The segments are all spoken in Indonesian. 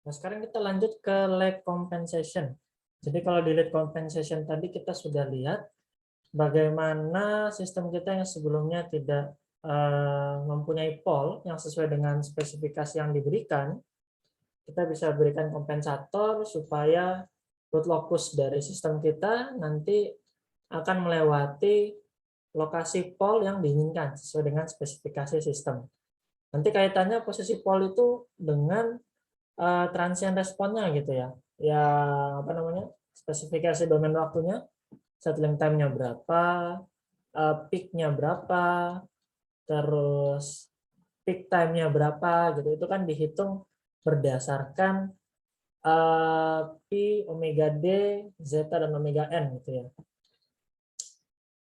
Nah, sekarang kita lanjut ke lag compensation. Jadi kalau di lag compensation tadi kita sudah lihat bagaimana sistem kita yang sebelumnya tidak mempunyai pol yang sesuai dengan spesifikasi yang diberikan, kita bisa berikan kompensator supaya root locus dari sistem kita nanti akan melewati lokasi pol yang diinginkan sesuai dengan spesifikasi sistem. Nanti kaitannya posisi pol itu dengan transient responnya gitu ya. Ya apa namanya? Spesifikasi domain waktunya, settling time-nya berapa, peak-nya berapa, terus peak time-nya berapa gitu. Itu kan dihitung berdasarkan P, omega D, zeta, dan omega N gitu ya.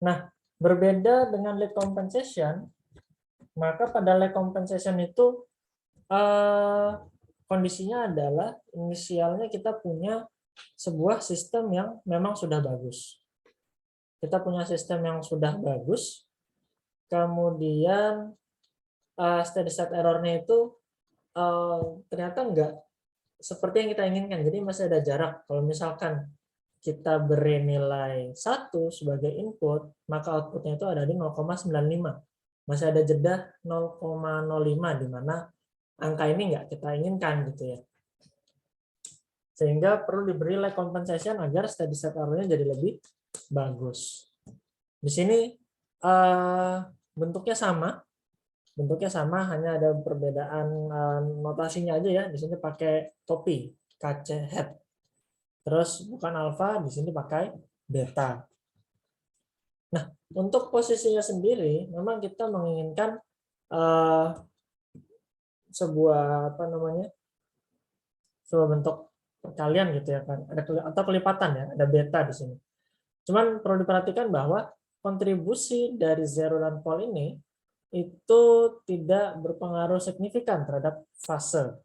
Nah, berbeda dengan lag compensation, maka pada lag compensation itu kondisinya adalah inisialnya kita punya sebuah sistem yang memang sudah bagus. Kita punya sistem yang sudah bagus, kemudian steady state error-nya itu ternyata enggak seperti yang kita inginkan. Jadi masih ada jarak. Kalau misalkan kita beri nilai 1 sebagai input, maka outputnya itu ada di 0,95. Masih ada jeda 0,05 di mana angka ini nggak kita inginkan gitu ya. Sehingga perlu diberi lag compensation agar steady state error-nya jadi lebih bagus. Di sini bentuknya sama. Bentuknya sama, hanya ada perbedaan notasinya aja ya. Di sini pakai topi, KC head. Terus bukan alfa, di sini pakai beta. Nah, untuk posisinya sendiri, memang kita menginginkan sebuah apa namanya, sebuah bentuk perkalian gitu ya kan, ada atau kelipatan ya, ada beta di sini. Cuman perlu diperhatikan bahwa kontribusi dari zero dan pol ini itu tidak berpengaruh signifikan terhadap fase.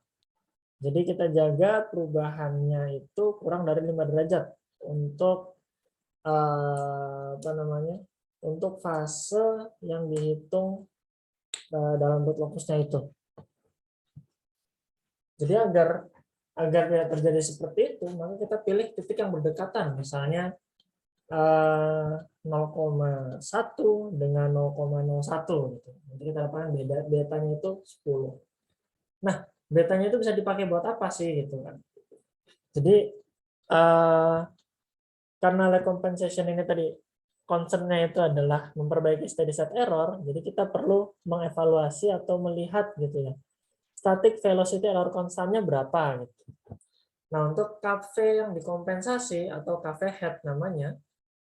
Jadi kita jaga perubahannya itu kurang dari 5 derajat untuk apa namanya? Untuk fase yang dihitung dalam root locusnya itu. Jadi agar tidak terjadi seperti itu, maka kita pilih titik yang berdekatan, misalnya 0,1 dengan 0,01 gitu. Nanti kita dapatkan betanya itu 10. Nah, betanya itu bisa dipakai buat apa sih gitu kan. Jadi karena lag compensation ini tadi concern-nya itu adalah memperbaiki steady state error, jadi kita perlu mengevaluasi atau melihat gitu ya. Static velocity error konstannya berapa gitu. Nah, untuk KV yang dikompensasi atau KV head namanya,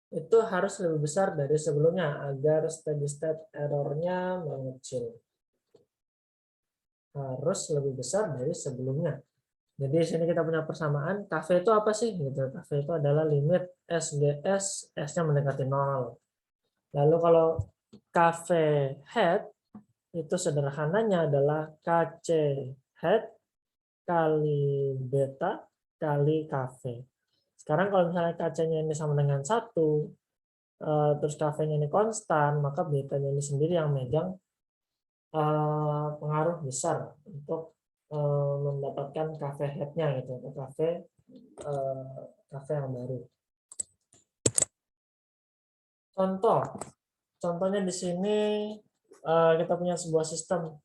itu harus lebih besar dari sebelumnya agar steady state error-nya mengecil. Harus lebih besar dari sebelumnya. Jadi di sini kita punya persamaan. KV itu apa sih? Gitu. KV itu adalah limit SGS, S-nya mendekati 0. Lalu kalau KV head itu sederhananya adalah KC head kali beta kali KV. Sekarang kalau misalnya KC-nya ini sama dengan 1, terus KV-nya ini konstan, maka betanya ini sendiri yang megang pengaruh besar untuk mendapatkan KV head-nya gitu, atau KV yang baru. Contohnya di sini kita punya sebuah sistem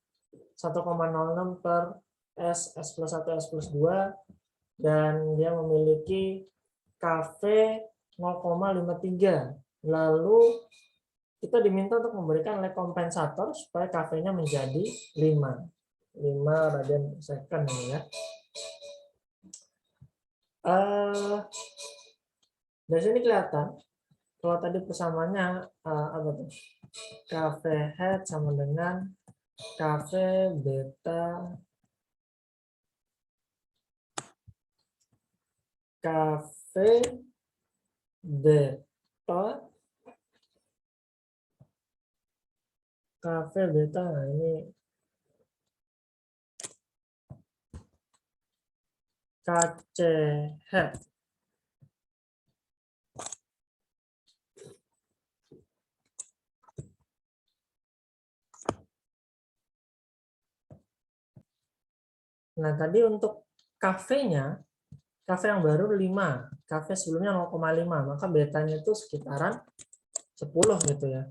1,06 per S plus 1, S plus 2, dan dia memiliki KV 0,53. Lalu kita diminta untuk memberikan lag kompensator supaya KV-nya menjadi 5 radian per second ya. Dari sini kelihatan kalau tadi persamaannya apa tuh? KV head sama dengan KV beta KV beta KV beta, nah ini KC head. Nah, tadi untuk KV-nya, KV yang baru 5, KV sebelumnya 0,5, maka betanya itu sekitaran 10 gitu ya.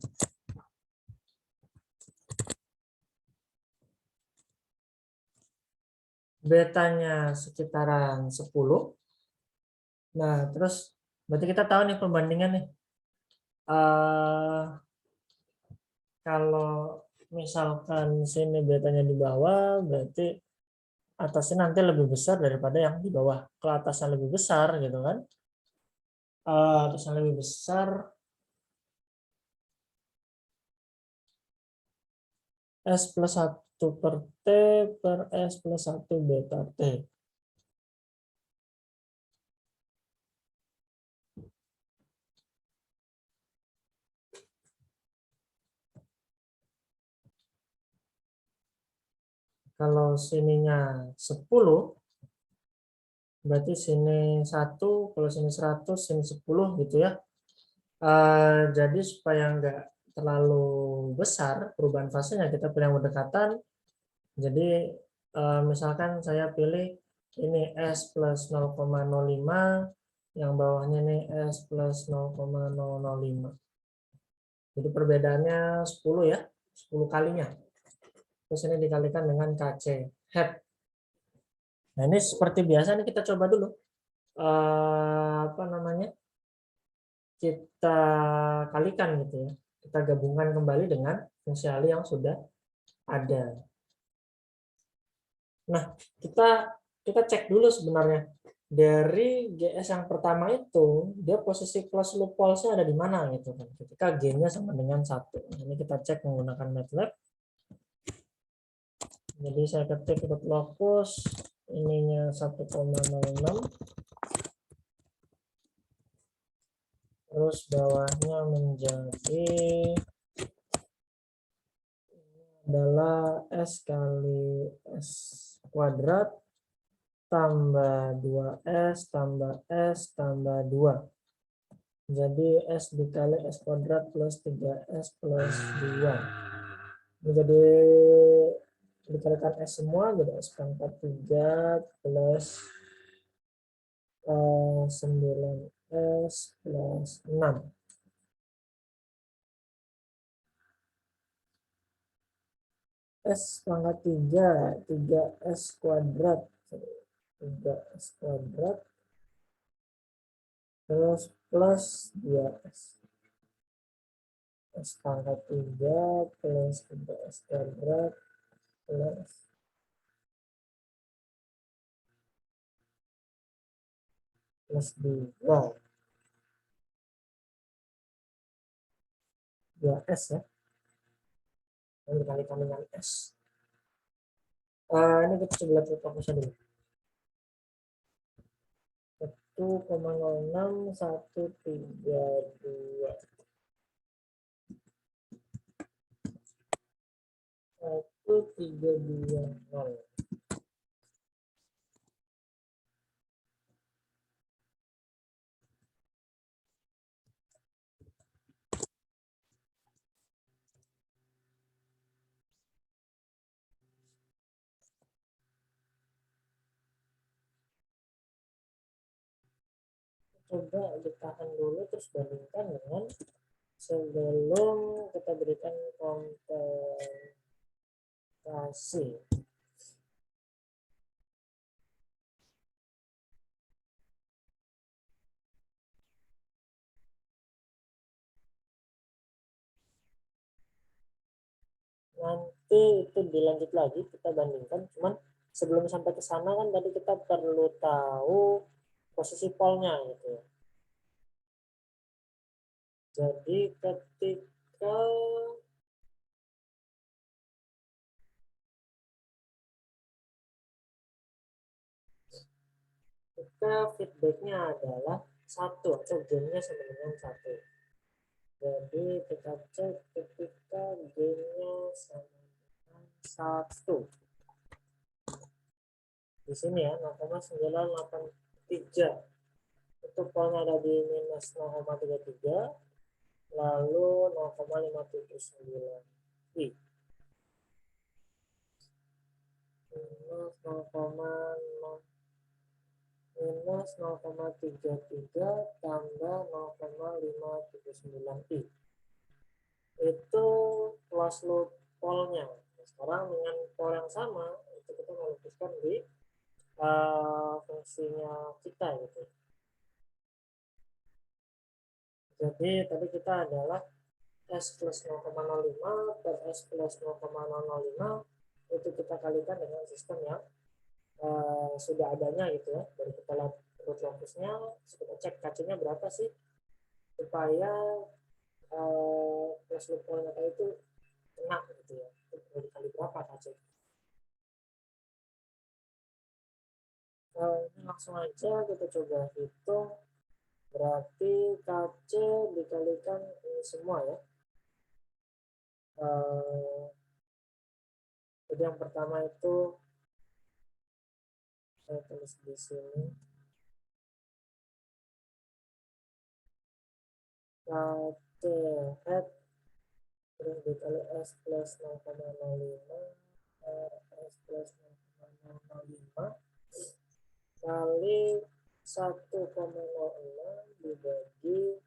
Betanya sekitaran 10. Nah, terus berarti kita tahu nih perbandingan nih. Kalau misalkan sini betanya di bawah, berarti atasnya nanti lebih besar daripada yang di bawah. Kalau atasnya lebih besar gitu kan. Atasnya lebih besar, S plus 1 per T per S plus 1 beta T. Kalau sininya 10, berarti sini 1, kalau sini 100, sini 10 gitu ya. Jadi supaya nggak terlalu besar perubahan fasenya, kita pilih yang berdekatan. Jadi misalkan saya pilih ini S plus 0,05, yang bawahnya ini S plus 0,005. Jadi perbedaannya 10 ya, 10 kalinya. Terus ini dikalikan dengan KC, head. Nah ini seperti biasa nih kita coba dulu. Apa namanya? Kita kalikan gitu ya. Kita gabungkan kembali dengan fungsi alih yang sudah ada. Nah, kita cek dulu sebenarnya dari GS yang pertama itu dia posisi closed loop pulse-nya ada di mana gitu kan. Ketika G-nya sama dengan 1. Ini kita cek menggunakan MATLAB. Jadi saya ketik root locus ininya 1,06, terus bawahnya menjadi adalah S kali S kuadrat tambah 2S tambah S tambah 2. Jadi S dikali S kuadrat plus 3S plus 2. Menjadi dikalikan S semua, jadi S pangkat 3 plus 9S plus 6. S pangkat 3, 3S kuadrat. 3S kuadrat terus plus 2S. S pangkat 3 plus 3S kuadrat plus 2. 2S ya. Yang dikalikan dengan S. Ini kita coba lihat fokusnya dulu. 1,06132. 1320. Coba ditahan dulu terus bandingkan dengan sebelum kita berikan kompensasi. Nanti itu dilanjut lagi kita bandingkan, cuman sebelum sampai ke sana kan tadi kita perlu tahu posisi polnya gitu ya. Jadi ketika feedbacknya adalah 1 atau gainnya sama dengan 1. Jadi kita cek ketika gainnya sama dengan 1. Di sini ya 0,983. Itu polnya ada di minus 0,33, lalu 0,579 I. Minus 0,0 minus 0,33 tambah 0,579i. Itu closed loop polnya. Sekarang dengan pol yang sama itu kita melukiskan di fungsinya kita gitu. Jadi tadi kita adalah S plus 0,05 per S plus 0,005 itu kita kalikan dengan sistem yang sudah adanya gitu ya. Dari kita lihat root locusnya, kita cek KC-nya berapa sih supaya plus loop polnya itu kena gitu ya. Itu dikali berapa KC. Ini langsung aja kita coba hitung. Berarti KC dikalikan ini semua ya. Jadi yang pertama itu saya tulis di sini KC head terus dikali S plus 0,05 S plus 0,005 kali 1,06 dibagi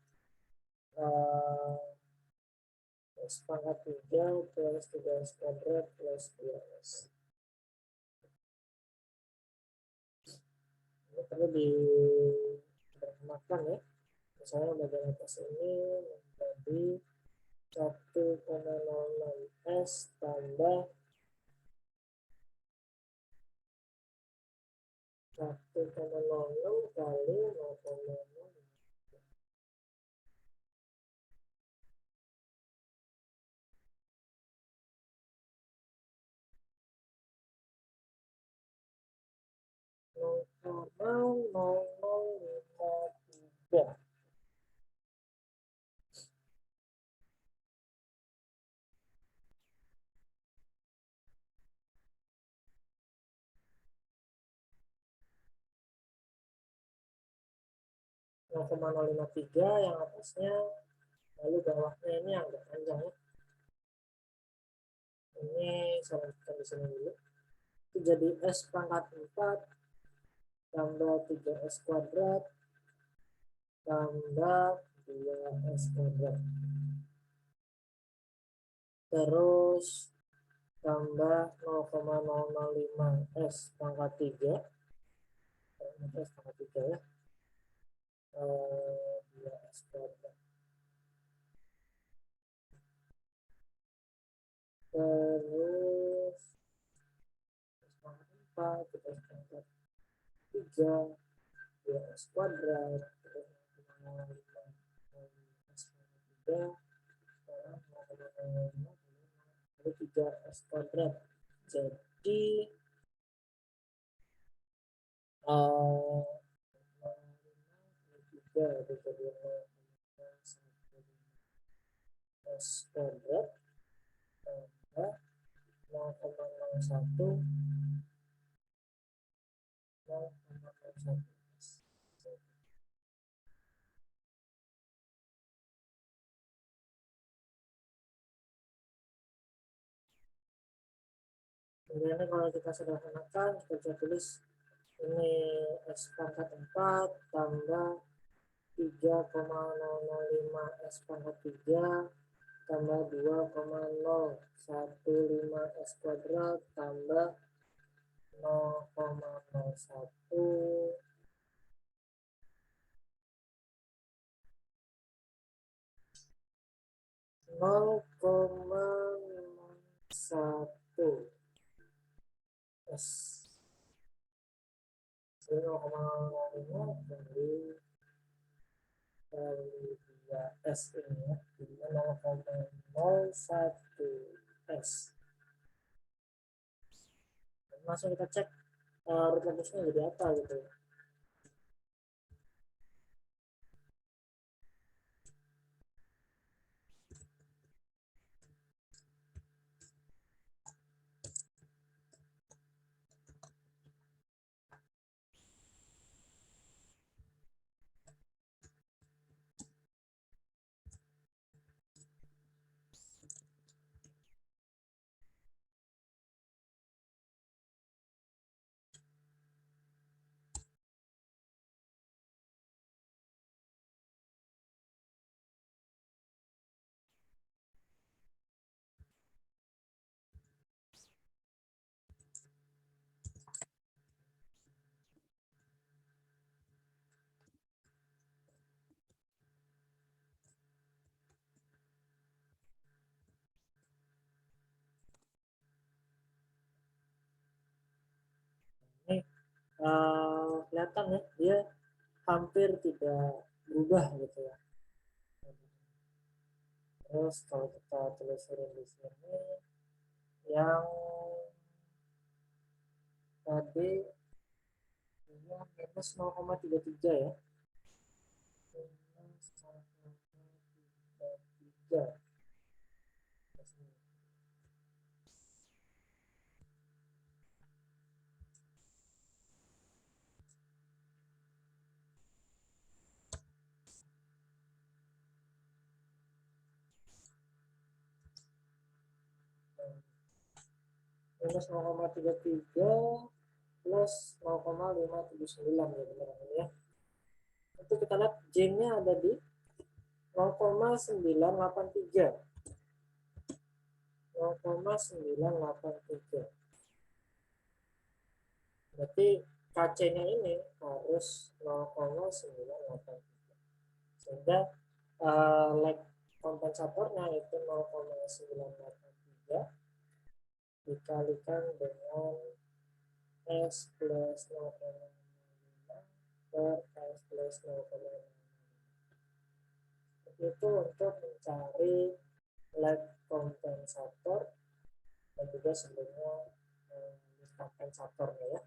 S pangkat 3 plus 3S kuadrat plus 2S. Ini perlu diperkenalkan ya. Misalnya bagian atas ini menjadi 1,06S tambah 1,06 kali 0,06 0,0053. Yang atasnya, lalu bawahnya ini agak panjang ya. Ini saya lanjutkan di sini dulu. Itu jadi S pangkat 4 tambah 3S kuadrat tambah 2S kuadrat. Terus tambah 0,005S pangkat 3. S pangkat 3 ya. 2S kuadrat. Terus S pangkat 4, 3S pangkat 3, 2S kuadrat. Terus 0,5S pangkat 3. Sekarang 0,05 3S kuadrat. Jadi 3 jadi S kuadrat tambah 0,01 kemudian kalau kita sederhanakan kita bisa tulis ini S pangkat 4 tambah 3,005 S pangkat 3 tambah 2,015 S kuadrat tambah 0,01 0,1 S 0,05 kali 2S ini ya, jadi 0,01 S. Langsung kita cek root locusnya jadi apa gitu. kelihatan ya, dia hampir tidak berubah gitu ya. Terus kalau kita telusurin di sini yang tadi ini minus 0,33 ya. Minus 0,33. Minus 0,33 plus 0,579 ya teman-teman ya. Itu kita lihat J-nya ada di 0,983. 0,983. Berarti KC-nya ini harus 0,983. Sehingga lag kompensatornya itu 0,983 dikalikan dengan S plus 0,5 per S plus 0,5. Itu untuk mencari lag kompensator dan juga sebelumnya kompensatornya ya.